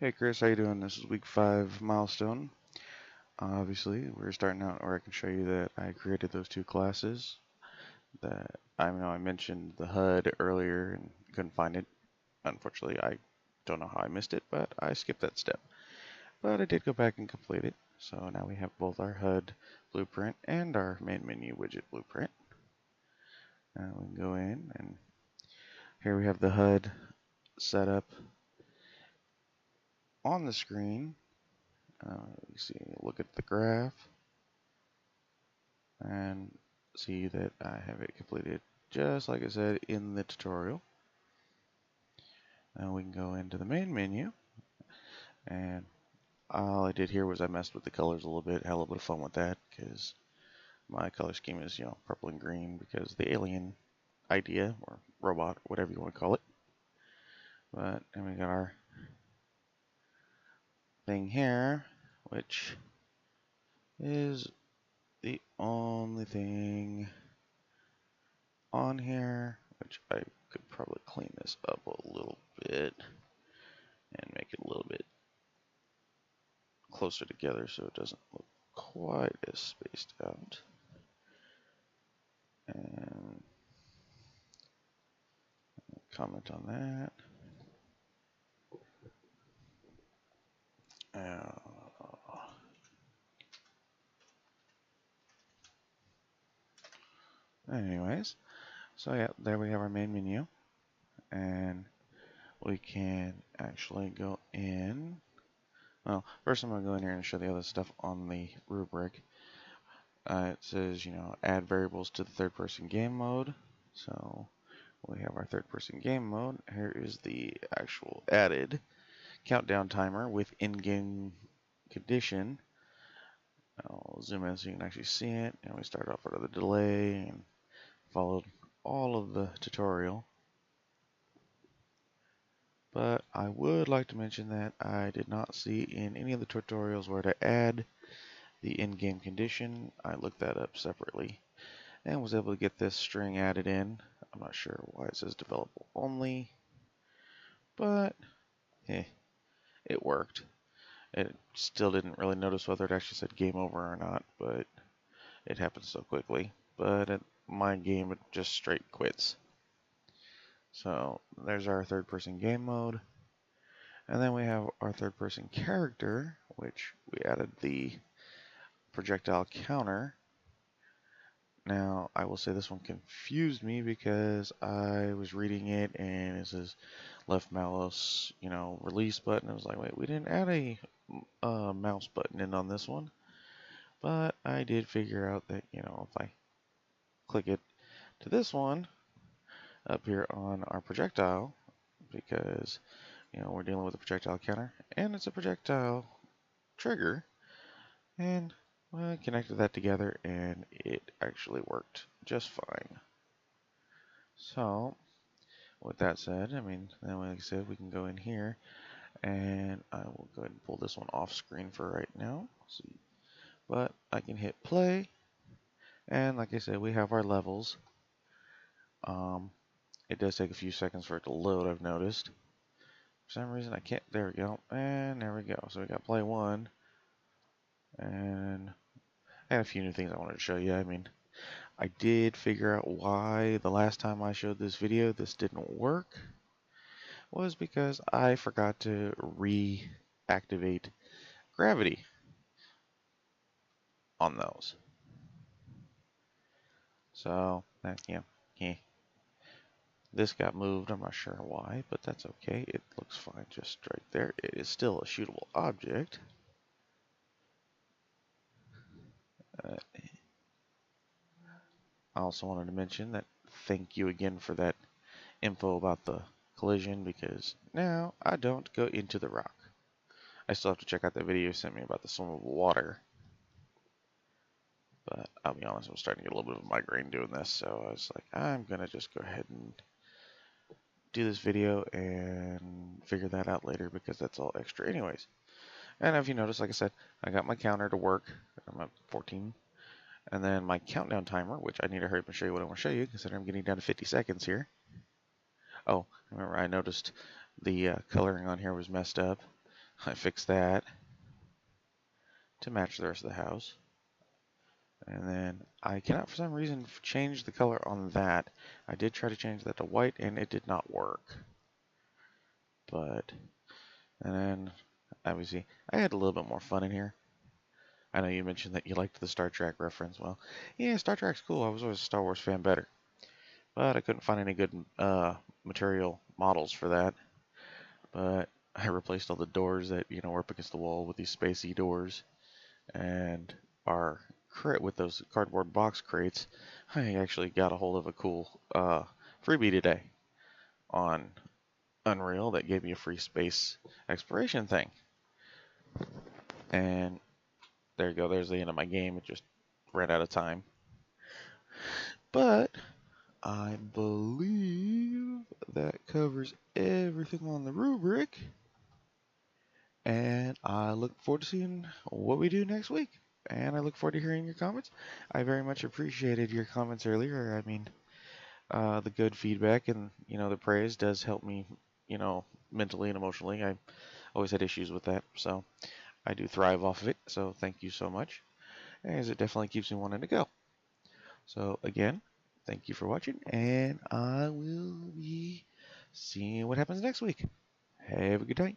Hey Chris, how you doing? This is week 5 milestone. Obviously, we're starting out where I can show you that I created those two classes. That I know I mentioned the HUD earlier and couldn't find it. Unfortunately, I don't know how I missed it, but I skipped that step. But I did go back and complete it. So now we have both our HUD blueprint and our main menu widget blueprint. Now we can go in, and here we have the HUD set up on the screen. You see, look at the graph and see that I have it completed just like I said in the tutorial. Now we can go into the main menu, and all I did here was I messed with the colors a little bit, had a little bit of fun with that because my color scheme is, purple and green because the alien idea or robot, whatever you want to call it. But and we got our thing here, which is the only thing on here, which I could probably clean this up a little bit and make it a little bit closer together so it doesn't look quite as spaced out. And comment on that. Anyways, so yeah, there we have our main menu, and we can actually go in. Well, first I'm going to go in here and show the other stuff on the rubric. It says, add variables to the third-person game mode. So we have our third-person game mode. Here is the actual added countdown timer with in-game condition. I'll zoom in so you can actually see it. And we start off with the delay and followed all of the tutorial. But I would like to mention that I did not see in any of the tutorials where to add the in-game condition. I looked that up separately and was able to get this string added in. I'm not sure why it says developable only, but it worked. It still didn't really notice whether it actually said game over or not, but it happened so quickly. But at my game, it just straight quits. So there's our third-person game mode. And then we have our third-person character, which we added the projectile counter. Now, I will say this one confused me because I was reading it and it says left mouse, release button. I was like, wait, we didn't add a mouse button in on this one. But I did figure out that, if I click it to this one up here on our projectile, because, we're dealing with a projectile counter and it's a projectile trigger, and I connected that together and it actually worked just fine. So, with that said, then like I said, we can go in here and I will go ahead and pull this one off screen for right now. See, but I can hit play, and like I said, we have our levels. It does take a few seconds for it to load, I've noticed. For some reason I can't, there we go, and there we go. So we got play 1, and I had a few new things I wanted to show you. I did figure out why the last time I showed this video this didn't work was because I forgot to reactivate gravity on those. So that, this got moved. I'm not sure why, but that's okay. It looks fine just right there. It is still a shootable object. I also wanted to mention that thank you again for that info about the collision, because now I don't go into the rock. I still have to check out that video you sent me about the swimmable water. But I'll be honest, I'm starting to get a little bit of a migraine doing this, so I was like, I'm going to just go ahead and do this video and figure that out later because that's all extra anyways. And if you notice, like I said, I got my counter to work. I'm at 14. And then my countdown timer, which I need to hurry up and show you what I want to show you, considering I'm getting down to 50 seconds here. Oh, remember I noticed the coloring on here was messed up. I fixed that to match the rest of the house. And then I cannot for some reason change the color on that. I did try to change that to white and it did not work. But, and then obviously I had a little bit more fun in here. I know you mentioned that you liked the Star Trek reference. Well, yeah, Star Trek's cool. I was always a Star Wars fan better. But I couldn't find any good material models for that. But I replaced all the doors that, were up against the wall with these spacey doors. And our crate with those cardboard box crates, I actually got a hold of a cool freebie today on Unreal that gave me a free space exploration thing. And there you go, there's the end of my game. It just ran out of time. But I believe that covers everything on the rubric. And I look forward to seeing what we do next week. And I look forward to hearing your comments. I very much appreciated your comments earlier. I mean, the good feedback and, the praise does help me, mentally and emotionally. I always had issues with that. So I do thrive off of it. So thank you so much, as it definitely keeps me wanting to go. So again, thank you for watching, and I will be seeing what happens next week. Have a good day.